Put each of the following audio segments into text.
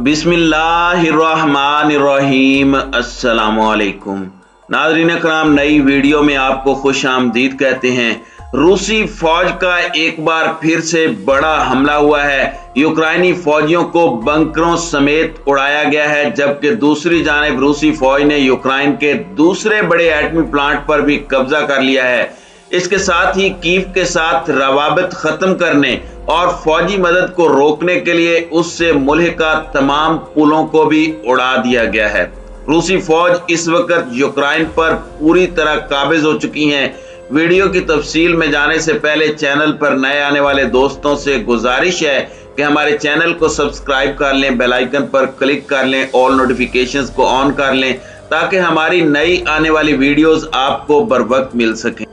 बिस्मिल्लाहिर्रहमानिर्रहीम। अस्सलामुअलैकुम नाज़रीन कराम, नई वीडियो में आपको खुश आमदीद कहते हैं। रूसी फौज का एक बार फिर से बड़ा हमला हुआ है। यूक्राइनी फौजियों को बंकरों समेत उड़ाया गया है, जबकि दूसरी जानिब रूसी फौज ने यूक्राइन के दूसरे बड़े एटमी प्लांट पर भी कब्जा कर लिया है। इसके साथ ही कीव के साथ रवाबित खत्म करने और फौजी मदद को रोकने के लिए उससे मुल्हिका तमाम पुलों को भी उड़ा दिया गया है। रूसी फौज इस वक्त यूक्राइन पर पूरी तरह काबिज हो चुकी है। वीडियो की तफसील में जाने से पहले चैनल पर नए आने वाले दोस्तों से गुजारिश है कि हमारे चैनल को सब्सक्राइब कर लें, बेल आइकन पर क्लिक कर लें, ऑल नोटिफिकेशंस को ऑन कर लें ताकि हमारी नई आने वाली वीडियोस आपको बर वक्त मिल सकें।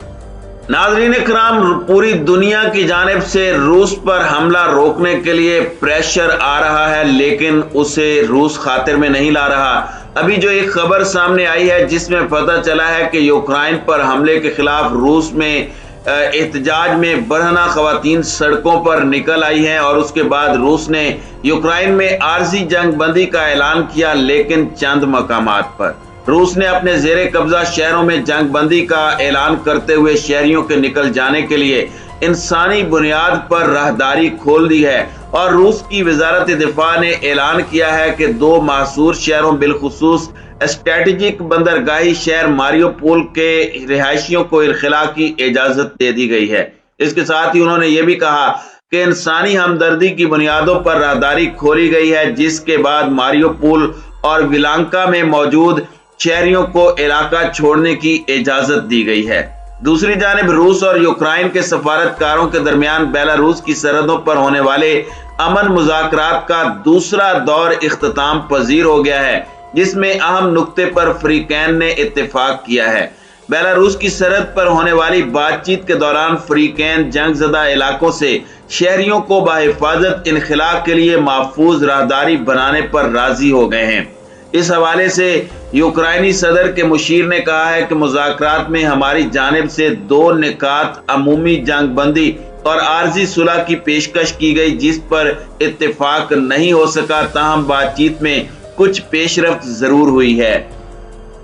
नाज़रीन कराम, पूरी दुनिया की जानिब से रूस पर हमला रोकने के लिए प्रेशर आ रहा है, लेकिन उसे रूस खातिर में नहीं ला रहा। अभी जो एक खबर सामने आई है जिसमें पता चला है कि यूक्राइन पर हमले के खिलाफ रूस में एहतजाज में बरहना खवातीन सड़कों पर निकल आई हैं और उसके बाद रूस ने यूक्राइन में आर्जी जंग बंदी का ऐलान किया, लेकिन चंद मकामात पर। रूस ने अपने जेरे कब्जा शहरों में जंग बंदी का ऐलान करते हुए शहरियों के निकल जाने के लिए इंसानी बुनियाद पर राहदारी खोल दी है और रूस की वजारत दिफा ने ऐलान किया है कि दो मासूर शहरों बिलखुसूस स्ट्रेटेजिक बंदरगाही शहर मारियोपोल के रिहायशियों को इनखला की इजाजत दे दी गई है। इसके साथ ही उन्होंने ये भी कहा कि इंसानी हमदर्दी की बुनियादों पर राहदारी खोली गई है, जिसके बाद मारियोपोल और विलांका में मौजूद शहरियों को इलाका छोड़ने की इजाजत दी गई है। दूसरी जानिब रूस और यूक्राइन के सफारतकारों के दरमियान बेलारूस की सरहदों पर होने वाले अमन मुज़ाकरात का दूसरा दौर इख्तिताम पजीर हो गया है, जिसमें अहम नुक्ते पर फरीकैन ने इत्तेफाक किया है। बेलारूस की सरहद पर होने वाली बातचीत के दौरान फरीकैन जंगजदा इलाकों से शहरियों को बाहिफाजत इनखला के लिए महफूज राहदारी बनाने पर राजी हो गए हैं। इस हवाले से यूक्राइनी सदर के मुशीर ने कहा है कि मुज़ाकरात में हमारी जानिब से दो निकात अमूमी जंग बंदी और आर्जी सुलह की पेशकश की गई, जिस पर इत्तेफाक नहीं हो सका, ताहम बातचीत में कुछ पेशरफ्त जरूर हुई है।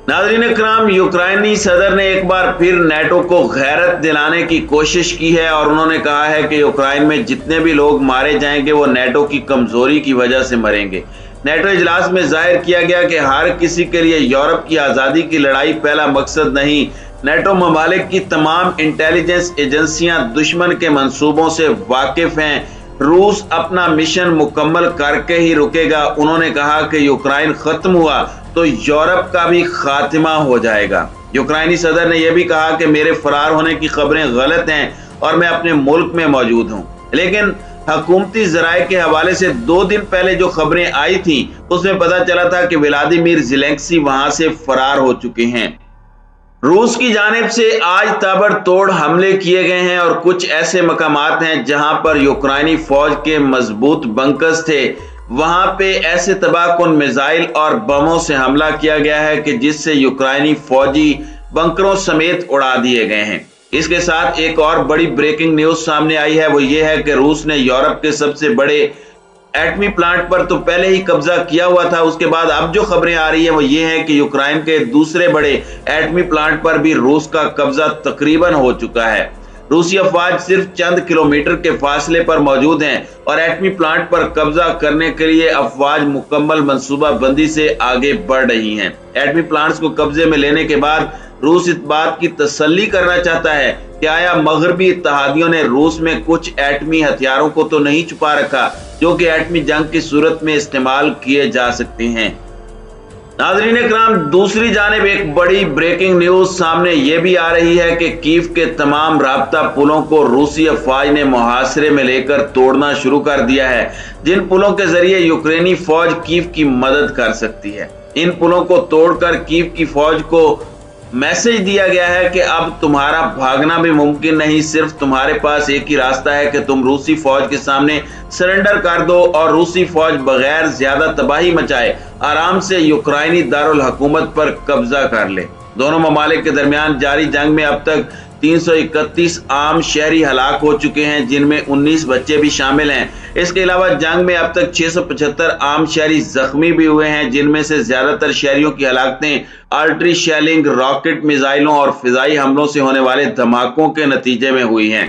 नाज़रीन कराम, यूक्राइनी सदर ने एक बार फिर नेटो को गैरत दिलाने की कोशिश की है और उन्होंने कहा है कि यूक्राइन में जितने भी लोग मारे जाएंगे वो नेटो की कमजोरी की वजह से मरेंगे। नेटो इजलास में जाहिर किया गया कि हर किसी के लिए यूरोप की आज़ादी की लड़ाई पहला मकसद नहीं। नेटो ममालिक की तमाम इंटेलिजेंस एजेंसियां दुश्मन के मंसूबों से वाकिफ हैं। रूस अपना मिशन मुकम्मल करके ही रुकेगा। उन्होंने कहा कि यूक्राइन खत्म हुआ तो यूरोप का भी खात्मा हो जाएगा। यूक्राइनी सदर ने यह भी कहा कि मेरे फरार होने की खबरें गलत हैं और मैं अपने मुल्क में मौजूद हूँ, लेकिन हुकूमती जराये के हवाले से 2 दिन पहले जो खबरें आई थी उसमें पता चला था कि व्लादिमीर ज़ेलेंस्की वहां से फरार हो चुके हैं। रूस की जानिब से आज ताबड़तोड़ हमले किए गए हैं और कुछ ऐसे मकामात हैं जहां पर यूक्राइनी फौज के मजबूत बंकर्स थे, वहां पे ऐसे तबाहकुन मिसाइल और बमों से हमला किया गया है कि जिससे यूक्राइनी फौजी बंकरों समेत उड़ा दिए गए हैं। इसके साथ एक और बड़ी ब्रेकिंग न्यूज सामने आई है, वो ये है कि रूस ने यूरोप के सबसे बड़े एटमी प्लांट पर तो पहले ही कब्जा किया हुआ था। उसके बाद अब जो खबरें आ रही है वो ये है कि यूक्राइन के दूसरे बड़े एटमी प्लांट पर भी रूस का कब्जा तकरीबन हो चुका है। रूसी अफवाज सिर्फ चंद किलोमीटर के फासले पर मौजूद हैं और एटमी प्लांट पर कब्जा करने के लिए अफवाज मुकम्मल मंसूबा बंदी से आगे बढ़ रही हैं। एटमी प्लांट्स को कब्जे में लेने के बाद रूस इस बात की तसल्ली करना चाहता है कि आया मगरबी इत्तेहादियों ने रूस में कुछ एटमी हथियारों को तो नहीं छुपा रखा जो कि एटमी जंग की सूरत में इस्तेमाल किए जा सकते हैं। नाज़रीन इकराम, दूसरी जानिब एक बड़ी ब्रेकिंग न्यूज सामने ये भी आ रही है कि कीव के तमाम राब्ता पुलों को रूसी अफवाज ने मुहासरे में लेकर तोड़ना शुरू कर दिया है, जिन पुलों के जरिए यूक्रेनी फौज कीव की मदद कर सकती है। इन पुलों को तोड़कर कीव की फौज को मैसेज दिया गया है कि अब तुम्हारा भागना भी मुमकिन नहीं, सिर्फ तुम्हारे पास एक ही रास्ता है कि तुम रूसी फौज के सामने सरेंडर कर दो और रूसी फौज बगैर ज्यादा तबाही मचाए आराम से यूक्राइनी दारुल हुकूमत पर कब्जा कर ले। दोनों ममालिक के दरमियान जारी जंग में अब तक 331 आम शहरी हलाक हो चुके हैं, जिनमें 19 बच्चे भी शामिल हैं। इसके अलावा जंग में अब तक 675 आम शहरी जख्मी भी हुए हैं, जिनमें से ज्यादातर शहरियों की हलाकतें आर्टरी शेलिंग, रॉकेट मिसाइलों और फिजाई हमलों से होने वाले धमाकों के नतीजे में हुई हैं।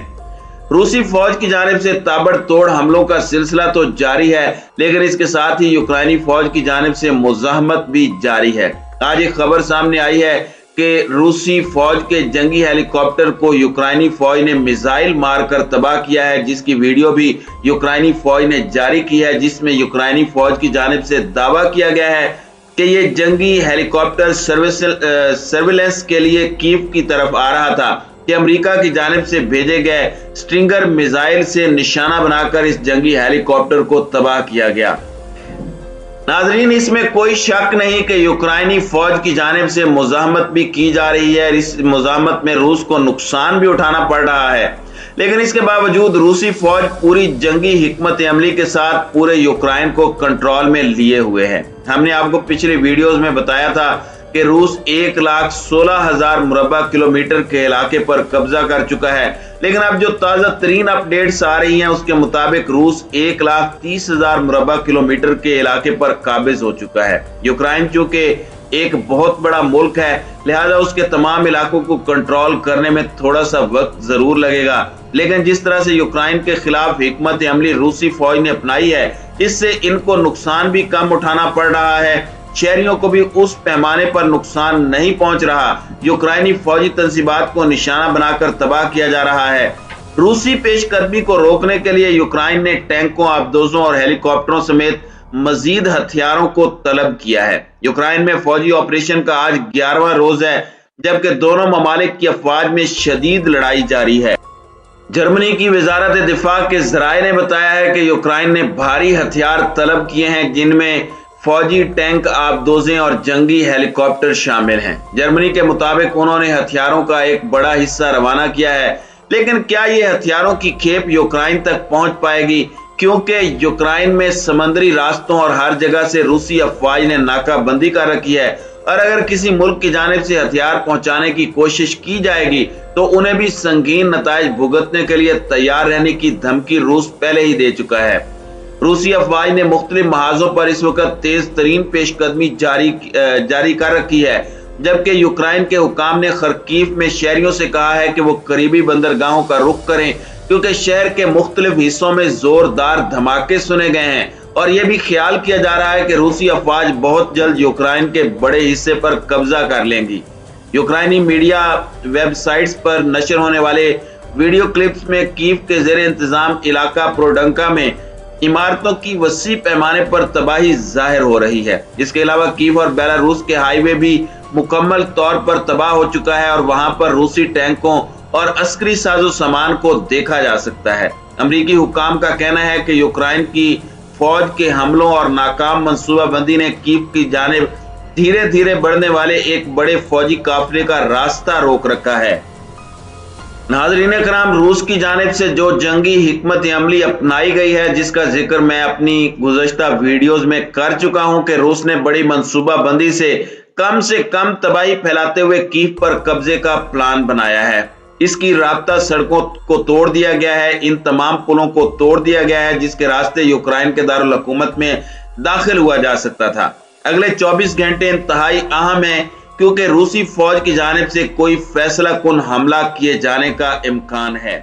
रूसी फौज की जानिब से ताबड़तोड़ हमलों का सिलसिला तो जारी है, लेकिन इसके साथ ही यूक्राइनी फौज की जानिब से मुज़ाहमत भी जारी है। आज एक खबर सामने आई है कि रूसी फौज के जंगी हेलीकॉप्टर को यूक्राइनी फौज ने मिसाइल मारकर तबाह किया है, जिसकी वीडियो भी यूक्राइनी फौज ने जारी की है, जिसमें यूक्राइनी फौज की जानिब से दावा किया गया है कि ये जंगी हेलीकॉप्टर सर्विलेंस के लिए कीव की तरफ आ रहा था कि अमेरिका की जानिब से भेजे गए स्ट्रिंगर मिसाइल से निशाना बनाकर इस जंगी हेलीकॉप्टर को तबाह किया गया। नाजरीन, इसमें कोई शक नहीं कि यूक्राइनी फौज की जानिब से मुज़ाहमत भी की जा रही है। इस मुज़ाहमत में रूस को नुकसान भी उठाना पड़ रहा है, लेकिन इसके बावजूद रूसी फौज पूरी जंगी हिकमत अमली के साथ पूरे यूक्राइन को कंट्रोल में लिए हुए है। हमने आपको पिछली वीडियोस में बताया था कि रूस 1,16,000 मुरब्बा किलोमीटर के इलाके पर कब्जा कर चुका है, लेकिन अब जो ताज़ा तरीन अपडेट्स आ रही हैं उसके मुताबिक रूस 1,30,000 मुरब्बा किलोमीटर के इलाके पर काबिज हो चुका है। यूक्राइन चूंकि एक बहुत बड़ा मुल्क है, लिहाजा उसके तमाम इलाकों को कंट्रोल करने में थोड़ा सा वक्त जरूर लगेगा, लेकिन जिस तरह से यूक्राइन के खिलाफ हिकमत अमली रूसी फौज ने अपनाई है, इससे इनको नुकसान भी कम उठाना पड़ रहा है, शहरियों को भी उस पैमाने पर नुकसान नहीं पहुंच रहा। यूक्राइनी फौजी तंसीबात को निशाना बनाकर तबाह किया जा रहा है। रूसी पेशकदमी को रोकने के लिए यूक्राइन ने टैंकों, आबदोजों और हेलीकॉप्टरों समेत मजीद हथियारों को तलब किया है। यूक्राइन में फौजी ऑपरेशन का आज 11वां रोज है, जबकि दोनों ममालिक की अफवाज में शदीद लड़ाई जारी है। जर्मनी की वजारत दिफा के जराए ने बताया है कि यूक्राइन ने भारी हथियार तलब किए हैं, जिनमें फौजी टैंक, आबदोजें और जंगी हेलीकॉप्टर शामिल हैं। जर्मनी के मुताबिक उन्होंने हथियारों का एक बड़ा हिस्सा रवाना किया है, लेकिन क्या ये हथियारों की खेप यूक्राइन तक पहुंच पाएगी, क्योंकि यूक्राइन में समंदरी रास्तों और हर जगह से रूसी अफवाज ने नाकाबंदी कर रखी है, और अगर किसी मुल्क की जानिब से हथियार पहुंचाने की कोशिश की जाएगी तो उन्हें भी संगीन नताइज भुगतने के लिए तैयार रहने की धमकी रूस पहले ही दे चुका है। रूसी अफवाज ने मुख्तलिफ महाजों पर इस वक्त तेज तरीन पेशकदमी जारी कर रखी है, जबकि यूक्राइन के हुकाम ने खरकीव में शहरियों से कहा है कि वो करीबी बंदरगाहों का रुख करें, क्योंकि शहर के मुख्तलिफ हिस्सों में जोरदार धमाके सुने गए हैं, और यह भी ख्याल किया जा रहा है कि रूसी अफवाज बहुत जल्द यूक्राइन के बड़े हिस्से पर कब्जा कर लेंगी। यूक्राइनी मीडिया वेबसाइट्स पर नशर होने वाले वीडियो क्लिप्स में कीव के जेर इंतजाम इलाका प्रोडंका में इमारतों की वसी पैमाने पर तबाही जाहिर हो रही है। इसके अलावा कीव और बेलारूस के हाईवे भी मुकम्मल तौर पर तबाह हो चुका है, और वहां पर रूसी टैंकों और अस्करी साजो सामान को देखा जा सकता है। अमरीकी हुकाम का कहना है कि यूक्राइन की फौज के हमलों और नाकाम मंसूबाबंदी ने कीव की जानिब धीरे धीरे बढ़ने वाले एक बड़े फौजी काफिले का रास्ता रोक रखा है। नाज़रीन कराम, रूस की जानिब से जो जंगी हिकमत अमली अपनाई गई है, जिसका जिक्र मैं अपनी गुज़श्ता वीडियोस में कर चुका हूं कि रूस ने बड़ी मंसूबाबंदी से कम तबाही फैलाते हुए कीव पर कब्जे का प्लान बनाया है। इसकी राब्ता सड़कों को तोड़ दिया गया है, इन तमाम पुलों को तोड़ दिया गया है, जिसके रास्ते यूक्राइन के दारुल हुकूमत में दाखिल हुआ जा सकता था। अगले 24 घंटे इंतहाई अहम है, क्योंकि रूसी फौज की जानिब से कोई फैसला कुन हमला किए जाने का इम्कान है।